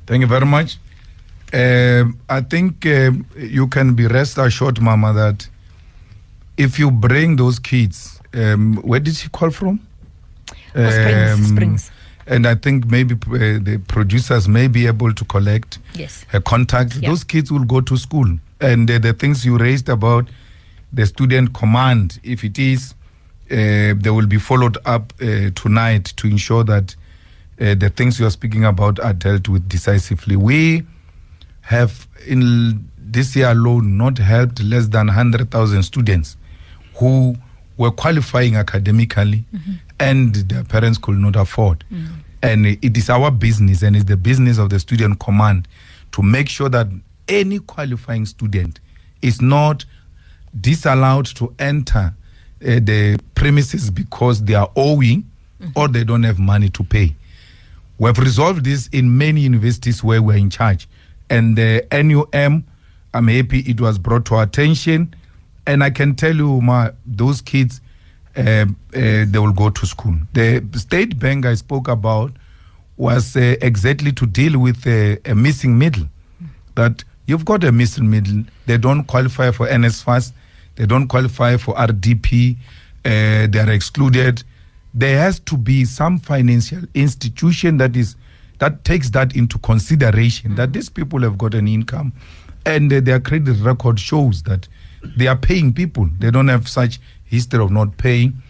Thank you very much. I think you can be rest assured, Mama, that if you bring those kids, where did she call from? Springs. And I think maybe the producers may be able to collect her contacts. Yeah. Those kids will go to school. And the things you raised about the student command, if it is, they will be followed up tonight to ensure that the things you are speaking about are dealt with decisively. We have, in this year alone, not helped less than 100,000 students who were qualifying academically and their parents could not afford. And it is our business, and it's the business of the student command to make sure that any qualifying student is not disallowed to enter the premises because they are owing or they don't have money to pay. We have resolved this in many universities where we're in charge. And the NUM, I'm happy it was brought to our attention. And I can tell you, those kids, they will go to school. The state bank I spoke about was exactly to deal with a missing middle. That you've got a missing middle. They don't qualify for NSFAS. They don't qualify for RDP. They are excluded. There has to be some financial institution that takes that into consideration, that these people have got an income and their credit record shows that they are paying people. They don't have such history of not paying.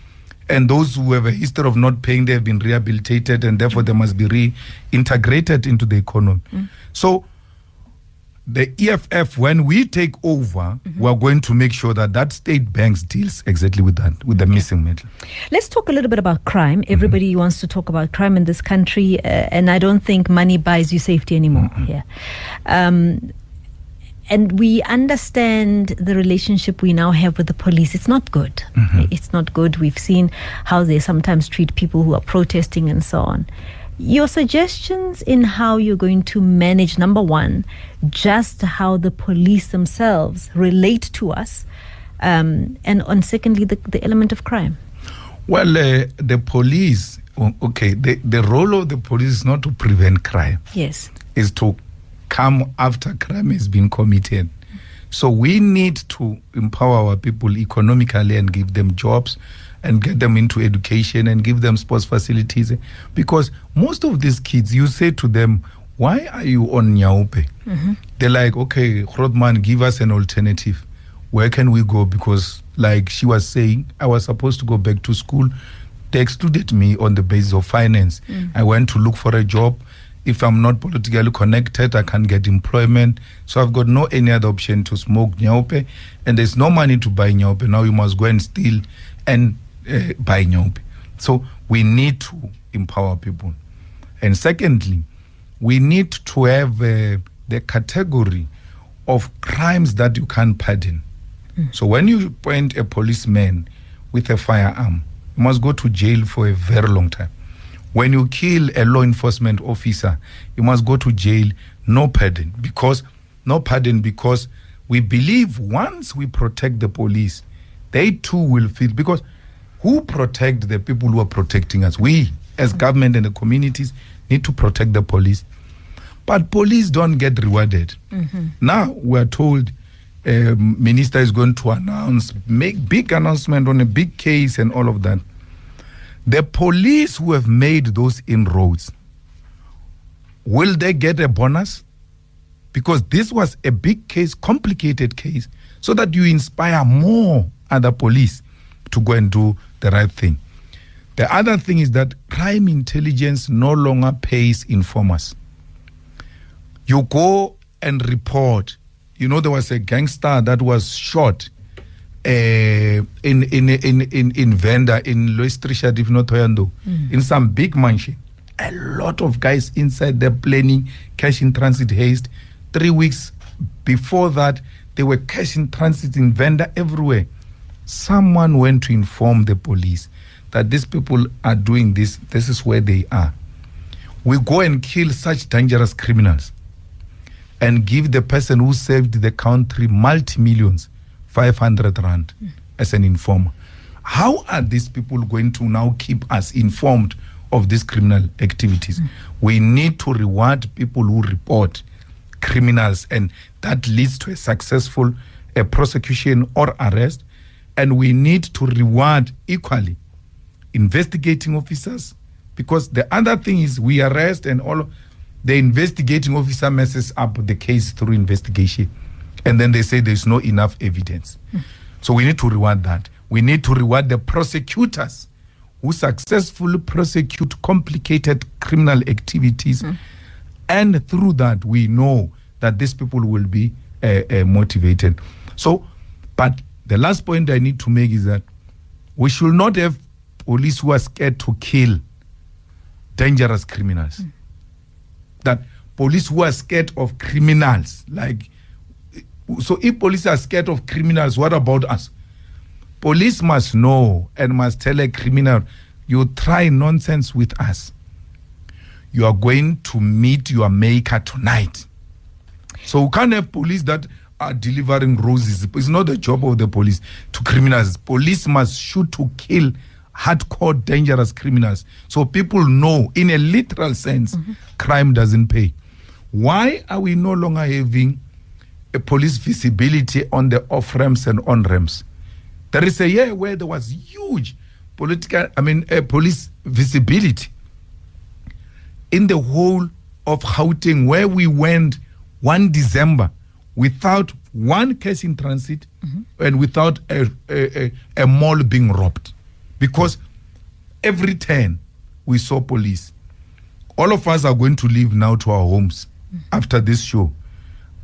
And those who have a history of not paying, they have been rehabilitated and therefore they must be reintegrated into the economy. So the EFF, when we take over, we're going to make sure that state banks deals exactly with that, with the missing middle. Let's talk a little bit about crime. Everybody wants to talk about crime in this country, and I don't think money buys you safety anymore here. And we understand the relationship we now have with the police. It's not good. It's not good. We've seen how they sometimes treat people who are protesting and so on. Your suggestions in how you're going to manage, number one, just how the police themselves relate to us, and on secondly, the element of crime. Well, the police, the role of the police is not to prevent crime. Yes. Is to come after crime has been committed. So we need to empower our people economically and give them jobs and get them into education and give them sports facilities. Because most of these kids, you say to them, why are you on Nyaupe? They're like, okay, Grootman, give us an alternative. Where can we go? Because like she was saying, I was supposed to go back to school. They excluded me on the basis of finance. I went to look for a job. If I'm not politically connected, I can't get employment. So I've got no any other option to smoke Nyaupe. And there's no money to buy Nyaupe. Now you must go and steal and buy Nyaupe. So we need to empower people. And secondly, we need to have the category of crimes that you can't pardon. So when you point a policeman with a firearm, you must go to jail for a very long time. When you kill a law enforcement officer, you must go to jail, no pardon, because we believe once we protect the police, they too will feel, because who protect the people who are protecting us? We, as government and the communities, need to protect the police. But police don't get rewarded. Now we're told minister is going to make big announcement on a big case and all of that. The police who have made those inroads, will they get a bonus? Because this was a big case, complicated case, so that you inspire more other police to go and do the right thing. The other thing is that crime intelligence no longer pays informers. You go and report. You know, there was a gangster that was shot in Venda, in Louis Trichardt, if not Toyando, in some big mansion. A lot of guys inside there planning cash in transit haste. 3 weeks before that, they were cash in transit in Venda everywhere. Someone went to inform the police that these people are doing this. This is where they are. We go and kill such dangerous criminals and give the person who saved the country multi-millions 500 rand as an informer. How are these people going to now keep us informed of these criminal activities. We need to reward people who report criminals, and that leads to a successful prosecution or arrest. And we need to reward equally investigating officers, because the other thing is we arrest and all the investigating officer messes up the case through investigation, and then they say there's not enough evidence. So we need to reward that. We need to reward the prosecutors who successfully prosecute complicated criminal activities, and through that we know that these people will be motivated. So, but the last point I need to make is that we should not have police who are scared to kill dangerous criminals. That police who are scared of criminals, like, so if police are scared of criminals, what about us? Police must know and must tell a criminal, you try nonsense with us, you are going to meet your maker tonight. So we can't have police that are delivering roses. It's not the job of the police to criminals. Police must shoot to kill hardcore dangerous criminals, so people know in a literal sense crime doesn't pay. Why are we no longer having a police visibility on the off-ramps and on-ramps? There is a year where there was huge police visibility in the whole of Gauteng, where we went 1 December without one case in transit and without a mall being robbed, because every turn we saw police. All of us are going to leave now to our homes after this show.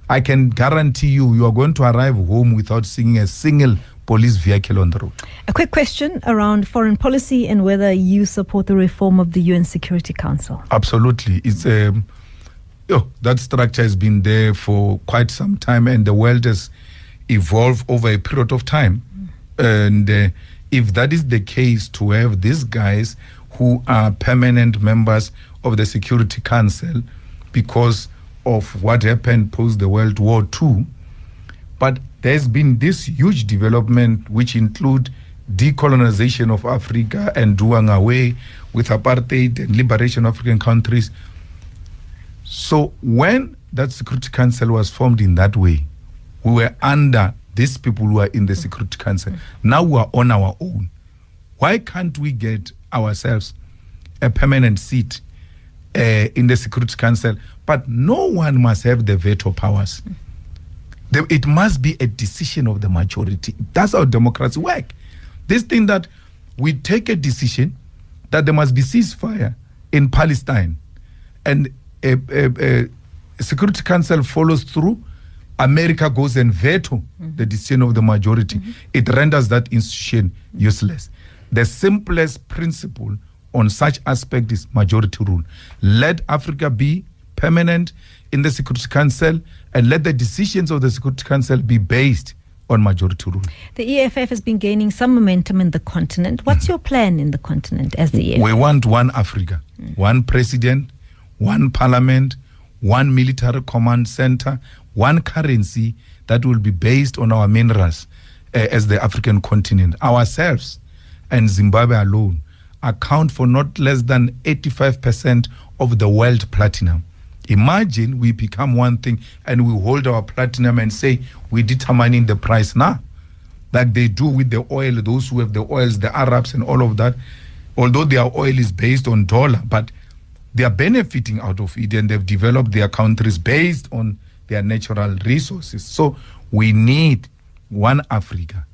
I can guarantee you are going to arrive home without seeing a single police vehicle on the road. A quick question around foreign policy and whether you support the reform of the UN Security Council. Absolutely. It's that structure has been there for quite some time, and the world has evolved over a period of time. And if that is the case, to have these guys who are permanent members of the Security Council because of what happened post the World War II, but there's been this huge development which include decolonization of Africa and doing away with apartheid and liberation of African countries. So when that Security Council was formed in that way, we were under these people who are in the Security Council. Now we are on our own. Why can't we get ourselves a permanent seat in the Security Council? But no one must have the veto powers. It must be a decision of the majority. That's how democracy works. This thing that we take a decision that there must be ceasefire in Palestine, and a Security Council follows through, America goes and veto the decision of the majority. It renders that institution useless. The simplest principle on such aspect is majority rule. Let Africa be permanent in the Security Council, and let the decisions of the Security Council be based on majority rule. The EFF has been gaining some momentum in the continent. What's your plan in the continent as the EFF? We want one Africa, one president, one parliament, one military command center, one currency that will be based on our minerals as the African continent. Ourselves and Zimbabwe alone account for not less than 85% of the world platinum. Imagine we become one thing and we hold our platinum and say we're determining the price now, like they do with the oil, those who have the oils, the Arabs and all of that. Although their oil is based on dollar, but they are benefiting out of it, and they've developed their countries based on their natural resources. So we need one Africa